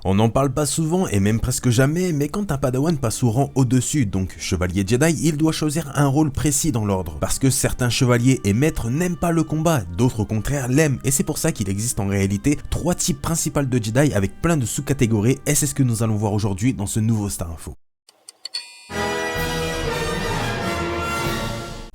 On n'en parle pas souvent et même presque jamais, mais quand un padawan passe au rang au-dessus, donc chevalier Jedi, il doit choisir un rôle précis dans l'ordre. Parce que certains chevaliers et maîtres n'aiment pas le combat, d'autres au contraire l'aiment, et c'est pour ça qu'il existe en réalité 3 types principaux de Jedi avec plein de sous-catégories, et c'est ce que nous allons voir aujourd'hui dans ce nouveau Star Info.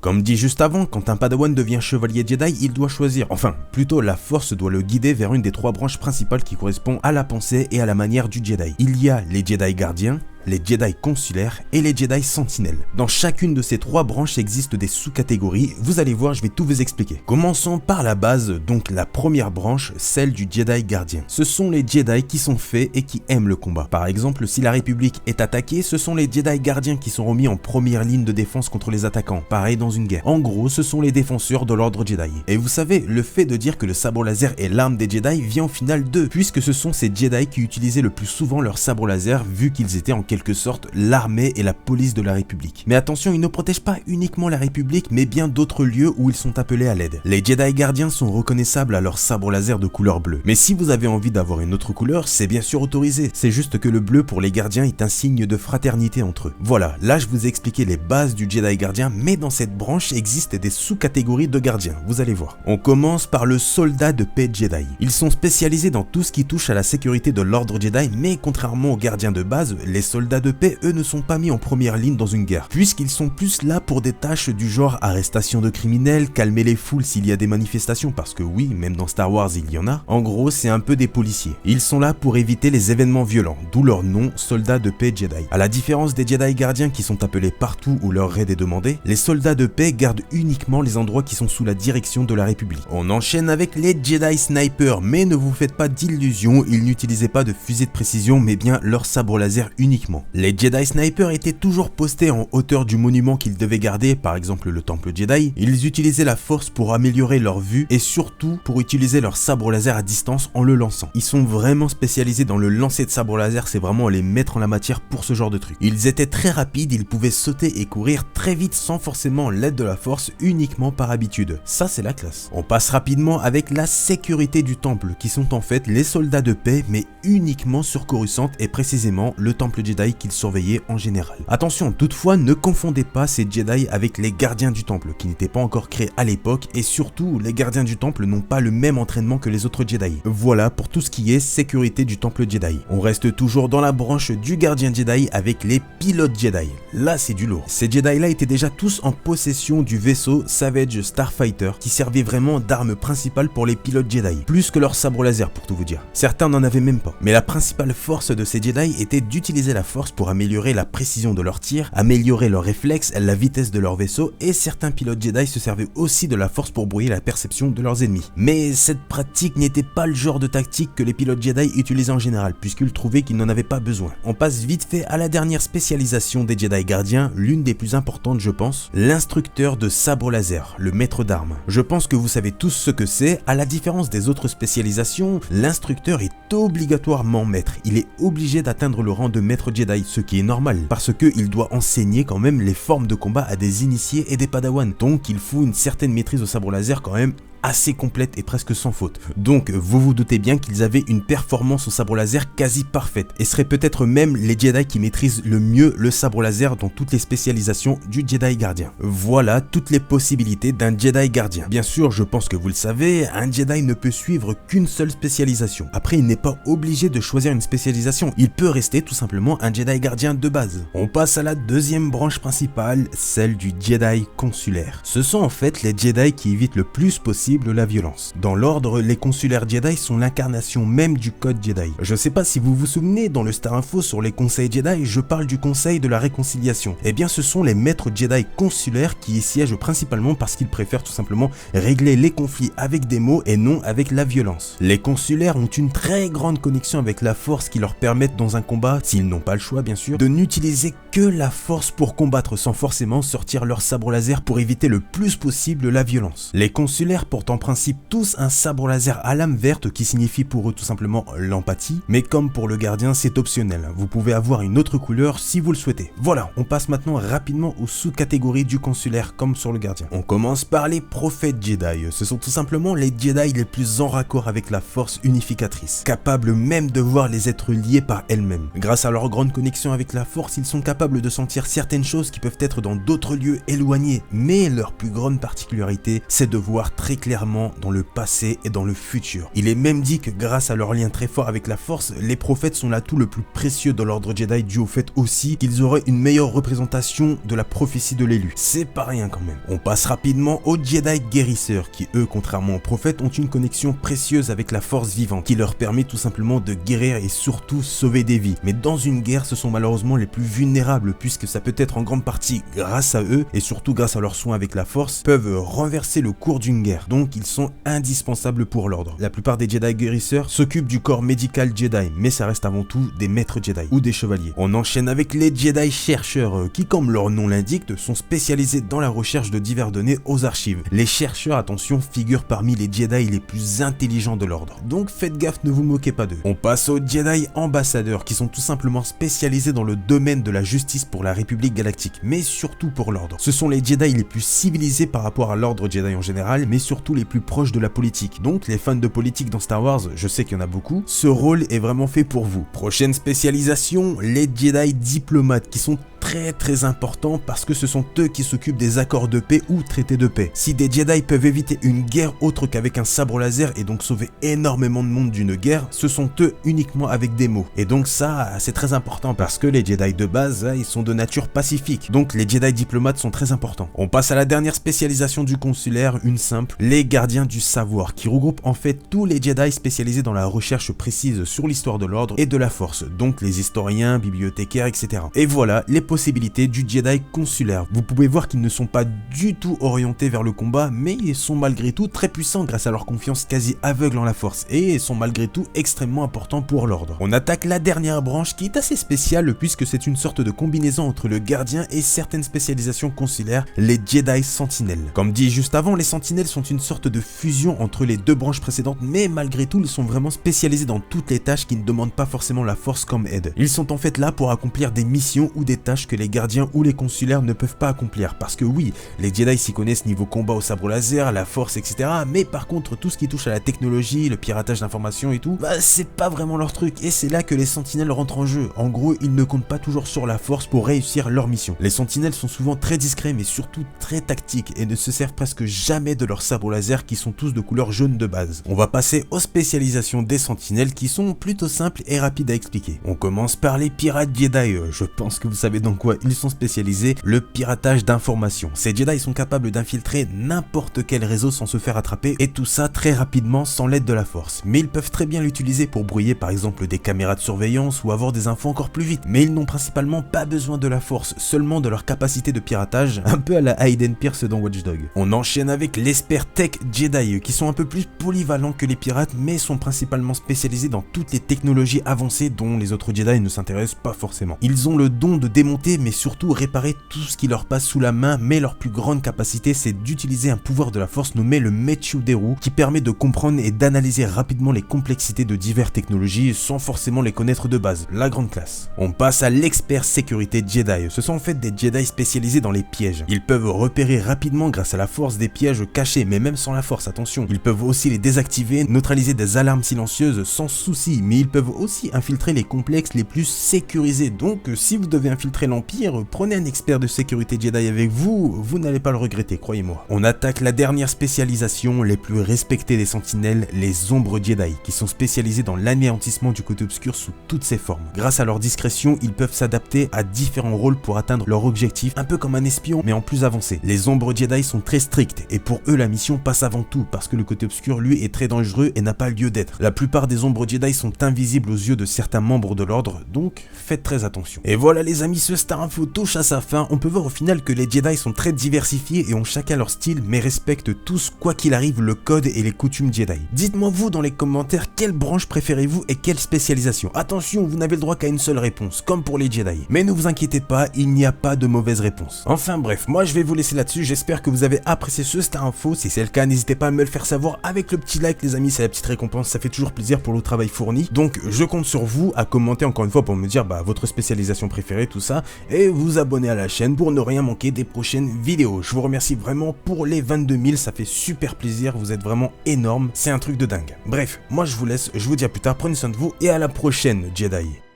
Comme dit juste avant, quand un padawan devient chevalier Jedi, il doit choisir, enfin, plutôt la force doit le guider vers une des 3 branches principales qui correspondent à la pensée et à la manière du Jedi. Il y a les Jedi gardiens, les Jedi consulaires et les Jedi sentinelles. Dans chacune de ces 3 branches existent des sous-catégories, vous allez voir, je vais tout vous expliquer. Commençons par la base, donc la première branche, celle du Jedi gardien. Ce sont les Jedi qui sont faits et qui aiment le combat. Par exemple, si la République est attaquée, ce sont les Jedi gardiens qui sont remis en première ligne de défense contre les attaquants, pareil dans une guerre. En gros, ce sont les défenseurs de l'ordre Jedi. Et vous savez, le fait de dire que le sabre laser est l'arme des Jedi vient au final d'eux, puisque ce sont ces Jedi qui utilisaient le plus souvent leur sabre laser, vu qu'ils étaient en quelque sorte l'armée et la police de la République. Mais attention, ils ne protègent pas uniquement la République, mais bien d'autres lieux où ils sont appelés à l'aide. Les Jedi gardiens sont reconnaissables à leur sabre laser de couleur bleue. Mais si vous avez envie d'avoir une autre couleur, c'est bien sûr autorisé. C'est juste que le bleu pour les gardiens est un signe de fraternité entre eux. Voilà, là je vous ai expliqué les bases du Jedi gardien, mais dans cette branche existent des sous-catégories de gardiens, vous allez voir. On commence par le soldat de paix Jedi. Ils sont spécialisés dans tout ce qui touche à la sécurité de l'ordre Jedi, mais contrairement aux gardiens de base, les soldats de paix, eux, ne sont pas mis en première ligne dans une guerre, puisqu'ils sont plus là pour des tâches du genre arrestation de criminels, calmer les foules s'il y a des manifestations, parce que oui, même dans Star Wars il y en a. En gros, c'est un peu des policiers. Ils sont là pour éviter les événements violents, d'où leur nom, soldats de paix Jedi. À la différence des Jedi gardiens qui sont appelés partout où leur raid est demandé, les soldats de paix gardent uniquement les endroits qui sont sous la direction de la République. On enchaîne avec les Jedi snipers, mais ne vous faites pas d'illusions, ils n'utilisaient pas de fusée de précision, mais bien leur sabre laser uniquement. Les Jedi snipers étaient toujours postés en hauteur du monument qu'ils devaient garder, par exemple le temple Jedi. Ils utilisaient la force pour améliorer leur vue et surtout pour utiliser leur sabre laser à distance en le lançant. Ils sont vraiment spécialisés dans le lancer de sabre laser, c'est vraiment les maîtres en la matière pour ce genre de truc. Ils étaient très rapides, ils pouvaient sauter et courir très vite sans forcément l'aide de la force, uniquement par habitude. Ça c'est la classe. On passe rapidement avec la sécurité du temple, qui sont en fait les soldats de paix, mais uniquement sur Coruscant et précisément le temple Jedi qu'ils surveillaient en général. Attention, toutefois, ne confondez pas ces Jedi avec les gardiens du temple, qui n'étaient pas encore créés à l'époque, et surtout, les gardiens du temple n'ont pas le même entraînement que les autres Jedi. Voilà pour tout ce qui est sécurité du temple Jedi. On reste toujours dans la branche du gardien Jedi avec les pilotes Jedi. Là, c'est du lourd. Ces Jedi-là étaient déjà tous en possession du vaisseau Savage Starfighter, qui servait vraiment d'arme principale pour les pilotes Jedi, plus que leur sabre laser pour tout vous dire. Certains n'en avaient même pas. Mais la principale force de ces Jedi était d'utiliser la force pour améliorer la précision de leurs tirs, améliorer leurs réflexes, la vitesse de leur vaisseau, et certains pilotes Jedi se servaient aussi de la force pour brouiller la perception de leurs ennemis. Mais cette pratique n'était pas le genre de tactique que les pilotes Jedi utilisaient en général, puisqu'ils trouvaient qu'ils n'en avaient pas besoin. On passe vite fait à la dernière spécialisation des Jedi gardiens, l'une des plus importantes je pense, l'instructeur de sabre laser, le maître d'armes. Je pense que vous savez tous ce que c'est, à la différence des autres spécialisations, l'instructeur est obligatoirement maître, il est obligé d'atteindre le rang de maître Jedi, ce qui est normal, parce qu'il doit enseigner quand même les formes de combat à des initiés et des padawans, donc il faut une certaine maîtrise au sabre laser quand même assez complète et presque sans faute. Donc vous vous doutez bien qu'ils avaient une performance au sabre laser quasi parfaite et seraient peut-être même les Jedi qui maîtrisent le mieux le sabre laser dans toutes les spécialisations du Jedi gardien. Voilà toutes les possibilités d'un Jedi gardien. Bien sûr, je pense que vous le savez, un Jedi ne peut suivre qu'une seule spécialisation. Après, il n'est pas obligé de choisir une spécialisation, il peut rester tout simplement un Jedi gardien de base. On passe à la deuxième branche principale, celle du Jedi consulaire. Ce sont en fait les Jedi qui évitent le plus possible la violence. Dans l'ordre, les consulaires Jedi sont l'incarnation même du code Jedi. Je sais pas si vous vous souvenez, dans le Star Info sur les conseils Jedi, je parle du conseil de la réconciliation. Eh bien, ce sont les maîtres Jedi consulaires qui y siègent principalement parce qu'ils préfèrent tout simplement régler les conflits avec des mots et non avec la violence. Les consulaires ont une très grande connexion avec la force qui leur permettent dans un combat, s'ils n'ont pas le choix bien sûr, de n'utiliser que que la force pour combattre sans forcément sortir leur sabre laser pour éviter le plus possible la violence. Les consulaires portent en principe tous un sabre laser à lame verte qui signifie pour eux tout simplement l'empathie, mais comme pour le gardien c'est optionnel, vous pouvez avoir une autre couleur si vous le souhaitez. Voilà, on passe maintenant rapidement aux sous-catégories du consulaire comme sur le gardien. On commence par les prophètes Jedi, ce sont tout simplement les Jedi les plus en raccord avec la force unificatrice, capables même de voir les êtres liés par elles-mêmes. Grâce à leur grande connexion avec la force, ils sont capables de sentir certaines choses qui peuvent être dans d'autres lieux éloignés, mais leur plus grande particularité, c'est de voir très clairement dans le passé et dans le futur. Il est même dit que grâce à leur lien très fort avec la force, les prophètes sont l'atout le plus précieux de l'ordre Jedi, dû au fait aussi qu'ils auraient une meilleure représentation de la prophétie de l'élu. C'est pas rien quand même. On passe rapidement aux Jedi guérisseurs, qui eux, contrairement aux prophètes, ont une connexion précieuse avec la force vivante, qui leur permet tout simplement de guérir et surtout sauver des vies. Mais dans une guerre, ce sont malheureusement les plus vulnérables, puisque ça peut être en grande partie grâce à eux, et surtout grâce à leurs soins avec la force, peuvent renverser le cours d'une guerre. Donc ils sont indispensables pour l'ordre. La plupart des Jedi guérisseurs s'occupent du corps médical Jedi, mais ça reste avant tout des maîtres Jedi ou des chevaliers. On enchaîne avec les Jedi chercheurs, qui comme leur nom l'indique, sont spécialisés dans la recherche de diverses données aux archives. Les chercheurs, attention, figurent parmi les Jedi les plus intelligents de l'ordre. Donc faites gaffe, ne vous moquez pas d'eux. On passe aux Jedi ambassadeurs, qui sont tout simplement spécialisés dans le domaine de la justice pour la République galactique, mais surtout pour l'ordre. Ce sont les Jedi les plus civilisés par rapport à l'ordre Jedi en général, mais surtout les plus proches de la politique. Donc les fans de politique dans Star Wars, je sais qu'il y en a beaucoup, ce rôle est vraiment fait pour vous. Prochaine spécialisation, les Jedi diplomates, qui sont très importants parce que ce sont eux qui s'occupent des accords de paix ou traités de paix. Si des Jedi peuvent éviter une guerre autre qu'avec un sabre laser et donc sauver énormément de monde d'une guerre, ce sont eux uniquement avec des mots. Et donc ça, c'est très important parce que les Jedi de base, ils sont de nature pacifique. Donc les Jedi diplomates sont très importants. On passe à la dernière spécialisation du consulaire, une simple, les gardiens du savoir, qui regroupent en fait tous les Jedi spécialisés dans la recherche précise sur l'histoire de l'ordre et de la force, donc les historiens, bibliothécaires, etc. Et voilà les possibilités du Jedi consulaire. Vous pouvez voir qu'ils ne sont pas du tout orientés vers le combat, mais ils sont malgré tout très puissants grâce à leur confiance quasi aveugle en la force, et sont malgré tout extrêmement importants pour l'ordre. On attaque la dernière branche qui est assez spéciale puisque c'est une sorte de combinaison entre le gardien et certaines spécialisations consulaires, les Jedi sentinelles. Comme dit juste avant, les sentinelles sont une sorte de fusion entre les deux branches précédentes, mais malgré tout ils sont vraiment spécialisés dans toutes les tâches qui ne demandent pas forcément la force comme aide. Ils sont en fait là pour accomplir des missions ou des tâches que les gardiens ou les consulaires ne peuvent pas accomplir, parce que oui, les Jedi s'y connaissent niveau combat au sabre laser, la force, etc. Mais par contre, tout ce qui touche à la technologie, le piratage d'informations et tout, c'est pas vraiment leur truc, et c'est là que les sentinelles rentrent en jeu. En gros, ils ne comptent pas toujours sur la force pour réussir leur mission. Les sentinelles sont souvent très discrets, mais surtout très tactiques, et ne se servent presque jamais de leurs sabres laser qui sont tous de couleur jaune de base. On va passer aux spécialisations des sentinelles qui sont plutôt simples et rapides à expliquer. On commence par les pirates Jedi, je pense que vous savez dans quoi ils sont spécialisés, le piratage d'informations. Ces Jedi sont capables d'infiltrer n'importe quel réseau sans se faire attraper, et tout ça très rapidement sans l'aide de la force. Mais ils peuvent très bien l'utiliser pour brouiller par exemple des caméras de surveillance ou avoir des infos encore plus vite. Mais ils n'ont principalement pas besoin de la force, seulement de leur capacité de piratage, un peu à la Hayden Pierce dans Watch Dogs. On enchaîne avec les Tech Jedi, qui sont un peu plus polyvalents que les pirates, mais sont principalement spécialisés dans toutes les technologies avancées dont les autres Jedi ne s'intéressent pas forcément. Ils ont le don de démonter, mais surtout réparer tout ce qui leur passe sous la main, mais leur plus grande capacité c'est d'utiliser un pouvoir de la force nommé le Mechu Deru, qui permet de comprendre et d'analyser rapidement les complexités de diverses technologies sans forcément les connaître de base, la grande classe. On passe à l'expert sécurité Jedi, ce sont en fait des Jedi spécialisés dans les pièges. Ils peuvent repérer rapidement grâce à la force des pièges cachés, mais même sans la force, attention. Ils peuvent aussi les désactiver, neutraliser des alarmes silencieuses sans souci, mais ils peuvent aussi infiltrer les complexes les plus sécurisés. Donc si vous devez infiltrer l'Empire, prenez un expert de sécurité Jedi avec vous, vous n'allez pas le regretter, croyez-moi. On attaque la dernière spécialisation, les plus respectées des sentinelles, les ombres Jedi, qui sont spécialisés dans l'anéantissement du côté obscur sous toutes ses formes. Grâce à leur discrétion, ils peuvent s'adapter à différents rôles pour atteindre leur objectif, un peu comme un espion, mais en plus avancé. Les ombres Jedi sont très strictes, et pour eux la mission passe avant tout, parce que le côté obscur lui est très dangereux et n'a pas lieu d'être. La plupart des ombres Jedi sont invisibles aux yeux de certains membres de l'ordre, donc faites très attention. Et voilà les amis, ce Star Info touche à sa fin, on peut voir au final que les Jedi sont très diversifiés et ont chacun leur style, mais respectent tous, quoi qu'il arrive, le code et les coutumes Jedi. Dites-moi vous dans les commentaires quelle branche préférez-vous et quelle spécialisation. Attention, vous n'avez le droit qu'à une seule réponse, comme pour les Jedi. Mais ne vous inquiétez pas, il n'y a pas de mauvaise réponse. Enfin bref, moi je vais vous laisser là-dessus, j'espère que vous avez apprécié ce Star Info. Si c'est le cas, n'hésitez pas à me le faire savoir avec le petit like les amis, c'est la petite récompense, ça fait toujours plaisir pour le travail fourni. Donc je compte sur vous à commenter encore une fois pour me dire votre spécialisation préférée, tout ça, et vous abonner à la chaîne pour ne rien manquer des prochaines vidéos. Je vous remercie vraiment pour les 22 000, ça fait super plaisir, vous êtes vraiment énorme, c'est un truc de dingue. Bref, moi je vous laisse, je vous dis à plus tard, prenez soin de vous et à la prochaine Jedi.